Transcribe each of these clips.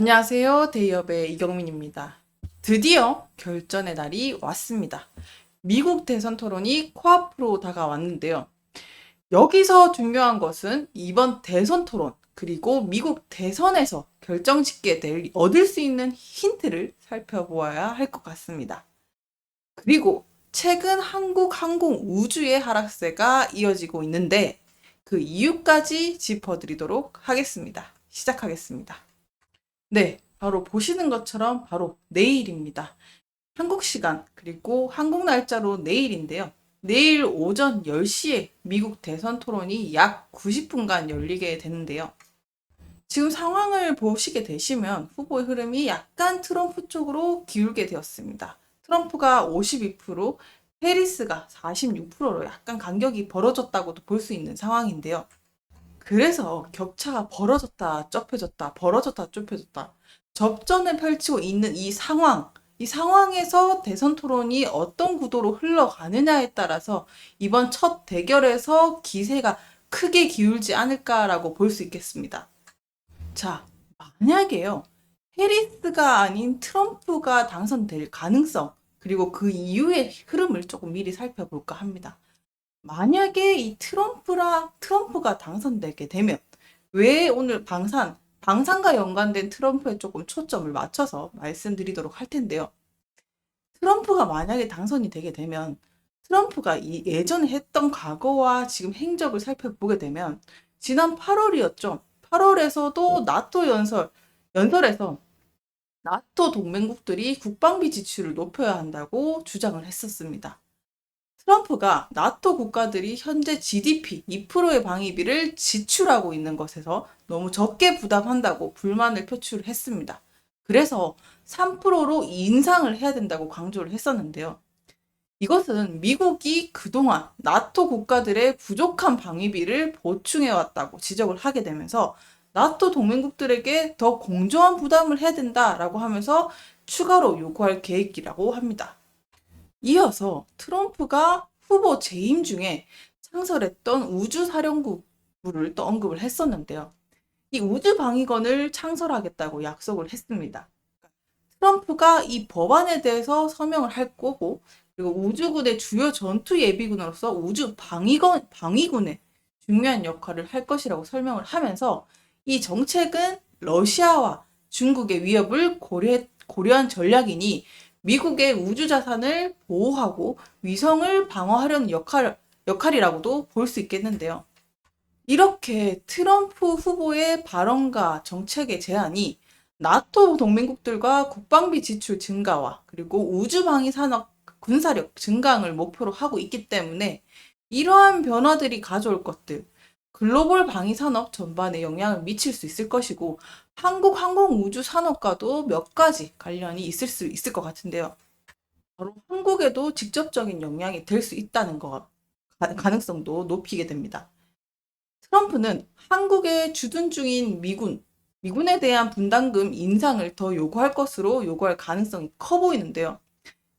안녕하세요. 데이업의 이경민입니다. 드디어 결전의 날이 왔습니다. 미국 대선 토론이 코앞으로 다가왔는데요. 여기서 중요한 것은 이번 대선 토론, 그리고 미국 대선에서 결정짓게 될 얻을 수 있는 힌트를 살펴보아야 할 것 같습니다. 그리고 최근 한국 항공 우주의 하락세가 이어지고 있는데 그 이유까지 짚어드리도록 하겠습니다. 시작하겠습니다. 네, 바로 보시는 것처럼 바로 내일입니다. 한국 시간, 그리고 한국 날짜로 내일인데요. 내일 오전 10시에 미국 대선 토론이 약 90분간 열리게 되는데요. 지금 상황을 보시게 되시면 후보의 흐름이 약간 트럼프 쪽으로 기울게 되었습니다. 트럼프가 52%, 해리스가 46%로 약간 간격이 벌어졌다고도 볼 수 있는 상황인데요. 그래서 격차가 벌어졌다, 좁혀졌다, 벌어졌다, 좁혀졌다. 접전을 펼치고 있는 이 상황에서 대선 토론이 어떤 구도로 흘러가느냐에 따라서 이번 첫 대결에서 기세가 크게 기울지 않을까라고 볼 수 있겠습니다. 자, 만약에요. 해리스가 아닌 트럼프가 당선될 가능성, 그리고 그 이후의 흐름을 조금 미리 살펴볼까 합니다. 만약에 이 트럼프가 당선되게 되면 왜 오늘 방산과 연관된 트럼프에 조금 초점을 맞춰서 말씀드리도록 할 텐데요. 트럼프가 만약에 당선이 되게 되면 트럼프가 이 예전에 했던 과거와 지금 행적을 살펴보게 되면 지난 8월이었죠. 8월에서도 연설에서 나토 동맹국들이 국방비 지출을 높여야 한다고 주장을 했었습니다. 트럼프가 나토 국가들이 현재 GDP 2%의 방위비를 지출하고 있는 것에서 너무 적게 부담한다고 불만을 표출했습니다. 그래서 3%로 인상을 해야 된다고 강조를 했었는데요. 이것은 미국이 그동안 나토 국가들의 부족한 방위비를 보충해왔다고 지적을 하게 되면서 나토 동맹국들에게 더 공정한 부담을 해야 된다라고 하면서 추가로 요구할 계획이라고 합니다. 이어서 트럼프가 후보 재임 중에 창설했던 우주사령부를 또 언급을 했었는데요. 이 우주방위건을 창설하겠다고 약속을 했습니다. 트럼프가 이 법안에 대해서 서명을 할 거고, 그리고 우주군의 주요 전투 예비군으로서 방위군의 중요한 역할을 할 것이라고 설명을 하면서 이 정책은 러시아와 중국의 위협을 고려한 전략이니 미국의 우주 자산을 보호하고 위성을 방어하려는 역할이라고도 볼 수 있겠는데요. 이렇게 트럼프 후보의 발언과 정책의 제안이 나토 동맹국들과 국방비 지출 증가와 그리고 우주 방위 산업 군사력 증강을 목표로 하고 있기 때문에 이러한 변화들이 가져올 것들, 글로벌 방위 산업 전반에 영향을 미칠 수 있을 것이고 한국 항공 우주 산업과도 몇 가지 관련이 있을 수 있을 것 같은데요. 바로 한국에도 직접적인 영향이 될 수 있다는 가능성도 높이게 됩니다. 트럼프는 한국에 주둔 중인 미군에 대한 분담금 인상을 더 요구할 가능성이 커 보이는데요.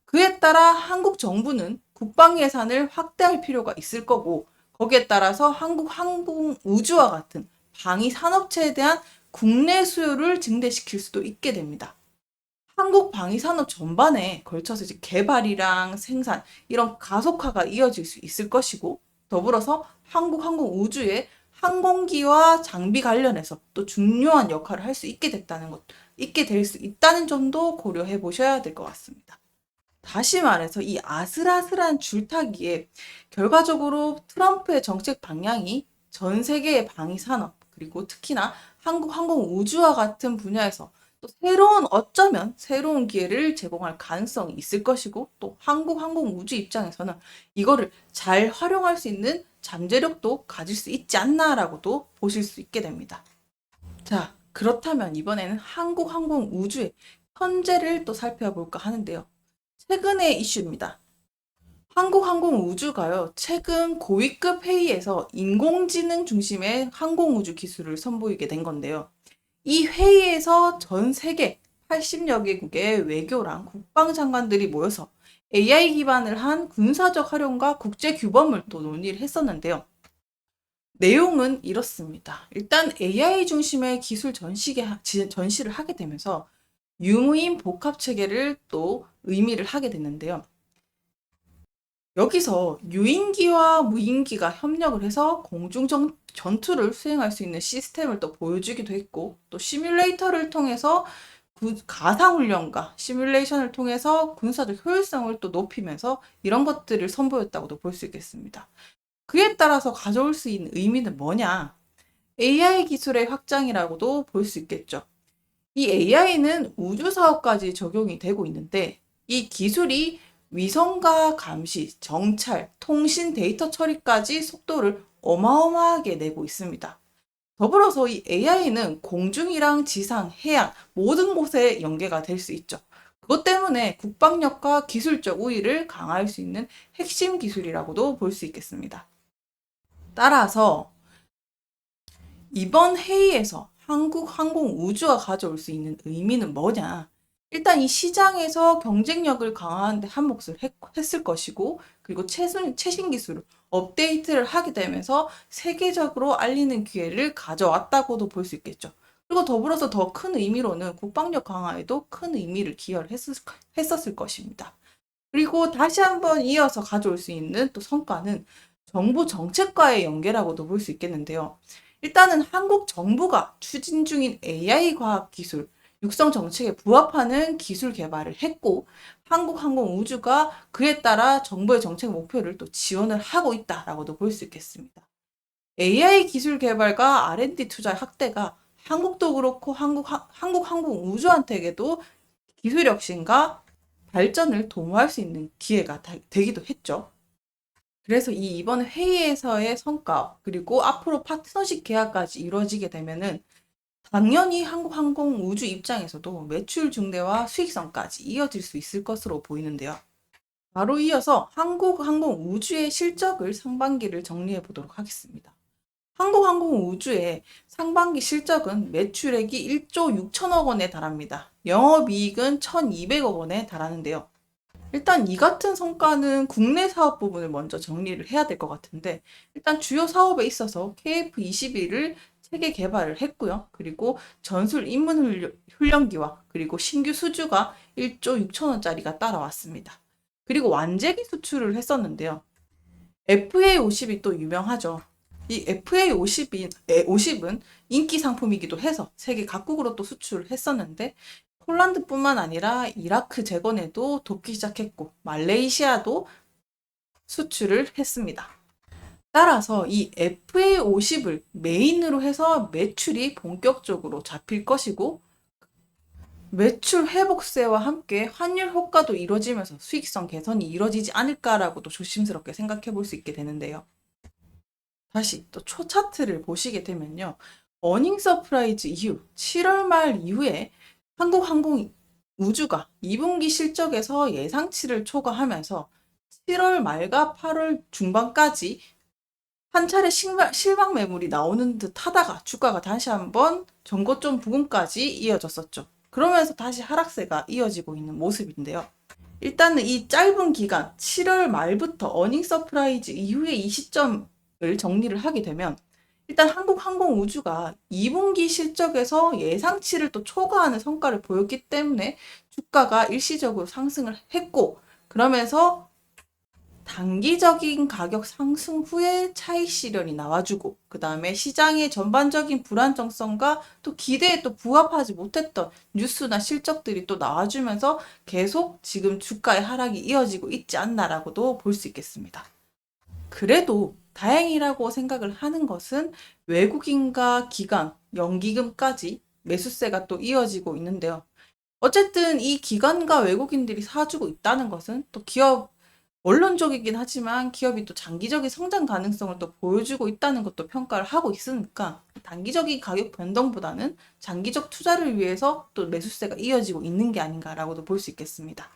그에 따라 한국 정부는 국방 예산을 확대할 필요가 있을 거고, 거기에 따라서 한국 항공 우주와 같은 방위 산업체에 대한 국내 수요를 증대시킬 수도 있게 됩니다. 한국 방위 산업 전반에 걸쳐서 이제 개발이랑 생산 이런 가속화가 이어질 수 있을 것이고 더불어서 한국 항공 우주의 항공기와 장비 관련해서 또 중요한 역할을 할 수 있게 될 수 있다는 점도 고려해 보셔야 될 것 같습니다. 다시 말해서 이 아슬아슬한 줄타기에 결과적으로 트럼프의 정책 방향이 전 세계의 방위 산업 그리고 특히나 한국 항공 우주와 같은 분야에서 또 어쩌면 새로운 기회를 제공할 가능성이 있을 것이고 또 한국 항공 우주 입장에서는 이거를 잘 활용할 수 있는 잠재력도 가질 수 있지 않나라고도 보실 수 있게 됩니다. 자, 그렇다면 이번에는 한국 항공 우주의 현재를 또 살펴볼까 하는데요. 최근의 이슈입니다. 한국항공우주가요, 최근 고위급 회의에서 인공지능 중심의 항공우주 기술을 선보이게 된 건데요. 이 회의에서 전 세계 80여 개국의 외교랑 국방장관들이 모여서 AI 기반을 한 군사적 활용과 국제 규범을 또 논의를 했었는데요. 내용은 이렇습니다. 일단 AI 중심의 기술 전시를 하게 되면서 유무인 복합 체계를 또 의미를 하게 됐는데요. 여기서 유인기와 무인기가 협력을 해서 공중 전투를 수행할 수 있는 시스템을 또 보여주기도 했고, 또 시뮬레이터를 통해서 가상훈련과 시뮬레이션을 통해서 군사적 효율성을 또 높이면서 이런 것들을 선보였다고도 볼 수 있겠습니다. 그에 따라서 가져올 수 있는 의미는 뭐냐? AI 기술의 확장이라고도 볼 수 있겠죠. 이 AI는 우주 사업까지 적용이 되고 있는데, 이 기술이 위성과 감시, 정찰, 통신 데이터 처리까지 속도를 어마어마하게 내고 있습니다. 더불어서 이 AI는 공중이랑 지상, 해양 모든 곳에 연계가 될 수 있죠. 그것 때문에 국방력과 기술적 우위를 강화할 수 있는 핵심 기술이라고도 볼 수 있겠습니다. 따라서 이번 회의에서 한국항공우주가 가져올 수 있는 의미는 뭐냐? 일단 이 시장에서 경쟁력을 강화하는 데 한몫을 했을 것이고, 그리고 최신 기술을 업데이트를 하게 되면서 세계적으로 알리는 기회를 가져왔다고도 볼 수 있겠죠. 그리고 더불어서 더 큰 의미로는 국방력 강화에도 큰 의미를 기여를 했었을 것입니다. 그리고 다시 한번 이어서 가져올 수 있는 또 성과는 정부 정책과의 연계라고도 볼 수 있겠는데요. 일단은 한국 정부가 추진 중인 AI 과학 기술, 육성 정책에 부합하는 기술 개발을 했고, 한국항공우주가 그에 따라 정부의 정책 목표를 또 지원을 하고 있다라고도 볼 수 있겠습니다. AI 기술 개발과 R&D 투자 확대가 한국도 그렇고 한국항공우주한테도 기술 혁신과 발전을 도모할 수 있는 기회가 되기도 했죠. 그래서 이번 회의에서의 성과, 그리고 앞으로 파트너십 계약까지 이루어지게 되면은 당연히 한국항공우주 입장에서도 매출 증대와 수익성까지 이어질 수 있을 것으로 보이는데요. 바로 이어서 한국항공우주의 실적을 상반기를 정리해 보도록 하겠습니다. 한국항공우주의 상반기 실적은 매출액이 1조 6천억 원에 달합니다. 영업이익은 1,200억 원에 달하는데요. 일단 이 같은 성과는 국내 사업 부분을 먼저 정리를 해야 될 것 같은데, 일단 주요 사업에 있어서 KF-21을 체계 개발을 했고요. 그리고 전술 입문 훈련기와 그리고 신규 수주가 1조 6천원짜리가 따라왔습니다. 그리고 완제기 수출을 했었는데요. FA50이 또 유명하죠. 이 FA50은 인기 상품이기도 해서 세계 각국으로 또 수출을 했었는데, 폴란드뿐만 아니라 이라크 재건에도 돕기 시작했고, 말레이시아도 수출을 했습니다. 따라서 이 FA50을 메인으로 해서 매출이 본격적으로 잡힐 것이고, 매출 회복세와 함께 환율 효과도 이루어지면서 수익성 개선이 이루어지지 않을까라고도 조심스럽게 생각해 볼 수 있게 되는데요. 다시 또 초 차트를 보시게 되면요. 어닝 서프라이즈 이후 7월 말 이후에 한국항공우주가 2분기 실적에서 예상치를 초과하면서 7월 말과 8월 중반까지 한 차례 실망 매물이 나오는 듯 하다가 주가가 다시 한번 전고점 부근까지 이어졌었죠. 그러면서 다시 하락세가 이어지고 있는 모습인데요. 일단은 이 짧은 기간 7월 말부터 어닝 서프라이즈 이후의 이 시점을 정리를 하게 되면, 일단 한국항공우주가 2분기 실적에서 예상치를 또 초과하는 성과를 보였기 때문에 주가가 일시적으로 상승을 했고, 그러면서 단기적인 가격 상승 후에 차익 실현이 나와주고, 그 다음에 시장의 전반적인 불안정성과 또 기대에 또 부합하지 못했던 뉴스나 실적들이 또 나와주면서 계속 지금 주가의 하락이 이어지고 있지 않나라고도 볼 수 있겠습니다. 그래도 다행이라고 생각을 하는 것은 외국인과 기관, 연기금까지 매수세가 또 이어지고 있는데요. 어쨌든 이 기관과 외국인들이 사주고 있다는 것은 또 기업, 원론적이긴 하지만 기업이 또 장기적인 성장 가능성을 또 보여주고 있다는 것도 평가를 하고 있으니까, 단기적인 가격 변동보다는 장기적 투자를 위해서 또 매수세가 이어지고 있는 게 아닌가라고도 볼 수 있겠습니다.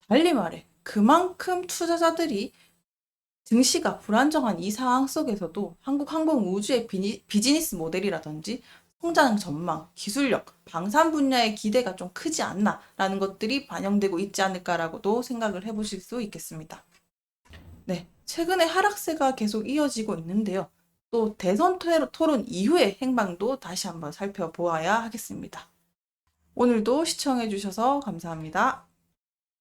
달리 말해, 그만큼 투자자들이 증시가 불안정한 이 상황 속에서도 한국항공우주의 비즈니스 모델이라든지 성장 전망, 기술력, 방산 분야의 기대가 좀 크지 않나라는 것들이 반영되고 있지 않을까라고도 생각을 해보실 수 있겠습니다. 네, 최근에 하락세가 계속 이어지고 있는데요. 또 대선 토론 이후의 행방도 다시 한번 살펴보아야 하겠습니다. 오늘도 시청해 주셔서 감사합니다.